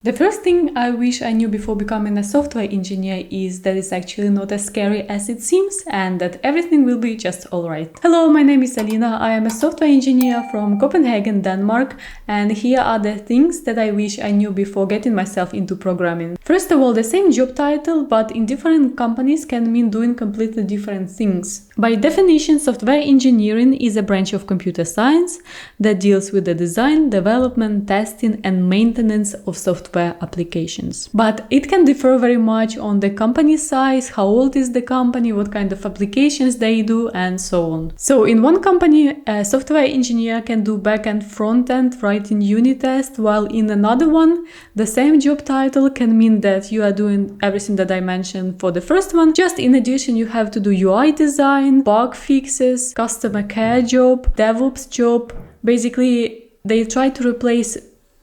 The first thing I wish I knew before becoming a software engineer is that it's actually not as scary as it seems and that everything will be just alright. Hello, my name is Alina. I am a software engineer from Copenhagen, Denmark, and here are the things that I wish I knew before getting myself into programming. First of all, the same job title, but in different companies can mean doing completely different things. By definition, software engineering is a branch of computer science that deals with the design, development, testing, and maintenance of software applications. But it can differ very much on the company size, how old is the company, what kind of applications they do, and so on. So in one company, a software engineer can do back-end, front-end, writing unit tests, while in another one, the same job title can mean that you are doing everything that I mentioned for the first one. Just in addition, you have to do UI design, bug fixes, customer care job, DevOps job. Basically, they try to replace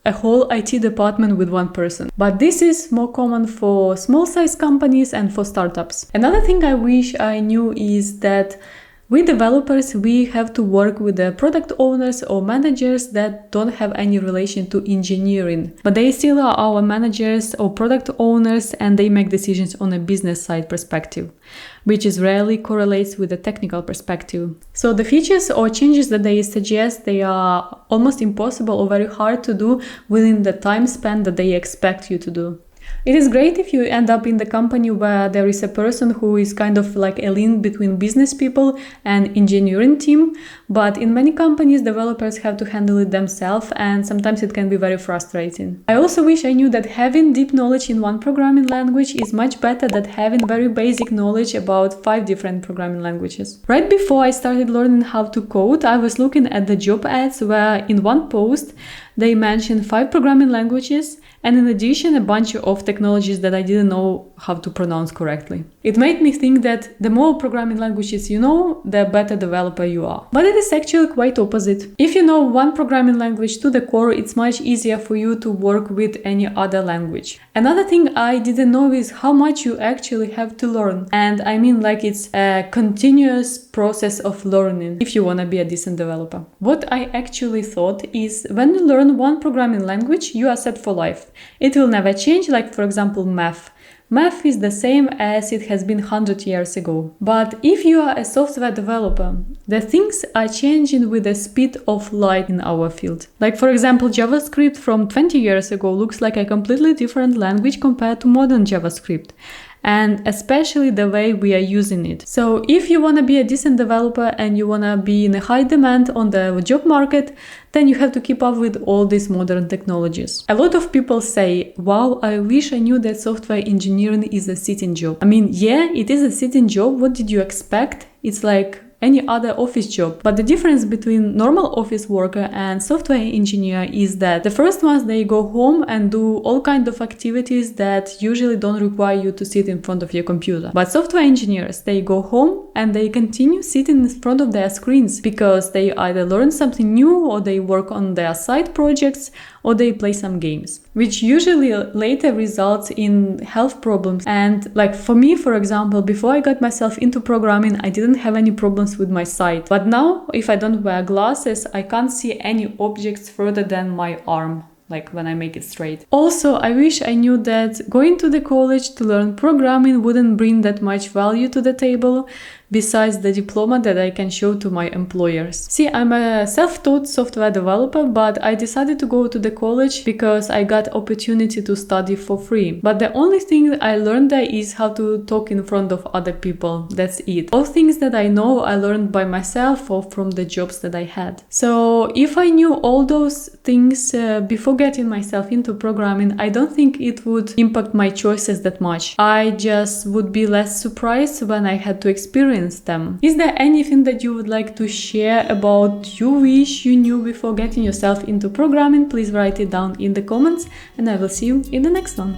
a whole IT department with one person. But this is more common for small-sized companies and for startups. Another thing I wish I knew is that we developers, we have to work with the product owners or managers that don't have any relation to engineering. But they still are our managers or product owners, and they make decisions on a business side perspective, which is rarely correlates with the technical perspective. So the features or changes that they suggest, they are almost impossible or very hard to do within the time span that they expect you to do. It is great if you end up in the company where there is a person who is kind of like a link between business people and engineering team, but in many companies, developers have to handle it themselves, and sometimes it can be very frustrating. I also wish I knew that having deep knowledge in one programming language is much better than having very basic knowledge about 5 different programming languages. Right before I started learning how to code, I was looking at the job ads where in one post they mentioned 5 programming languages, and in addition a bunch of technologies that I didn't know how to pronounce correctly. It made me think that the more programming languages you know, the better developer you are. But it is actually quite opposite. If you know one programming language to the core, it's much easier for you to work with any other language. Another thing I didn't know is how much you actually have to learn. And I mean, like, it's a continuous process of learning if you want to be a decent developer. What I actually thought is when you learn one programming language, you are set for life. It will never change, like for example math. Math is the same as it has been 100 years ago. But if you are a software developer, the things are changing with the speed of light in our field. Like for example, JavaScript from 20 years ago looks like a completely different language compared to modern JavaScript, and especially the way we are using it. So if you want to be a decent developer and you want to be in a high demand on the job market, then you have to keep up with all these modern technologies. A lot of people say, wow, I wish I knew that software engineering is a sitting job. I mean, yeah, it is a sitting job. What did you expect? It's like any other office job. But the difference between normal office worker and software engineer is that the first ones, they go home and do all kinds of activities that usually don't require you to sit in front of your computer. But software engineers, they go home and they continue sitting in front of their screens because they either learn something new, or they work on their side projects, or they play some games, which usually later results in health problems. And like for me, for example, before I got myself into programming, I didn't have any problems with my sight. But now, if I don't wear glasses, I can't see any objects further than my arm, like when I make it straight. Also, I wish I knew that going to the college to learn programming wouldn't bring that much value to the table, besides the diploma that I can show to my employers. See, I'm a self-taught software developer, but I decided to go to the college because I got opportunity to study for free. But the only thing I learned there is how to talk in front of other people. That's it. All things that I know, I learned by myself or from the jobs that I had. So if I knew all those things before getting myself into programming, I don't think it would impact my choices that much. I just would be less surprised when I had to experience them. Is there anything that you would like to share about you wish you knew before getting yourself into programming? Please write it down in the comments, and I will see you in the next one.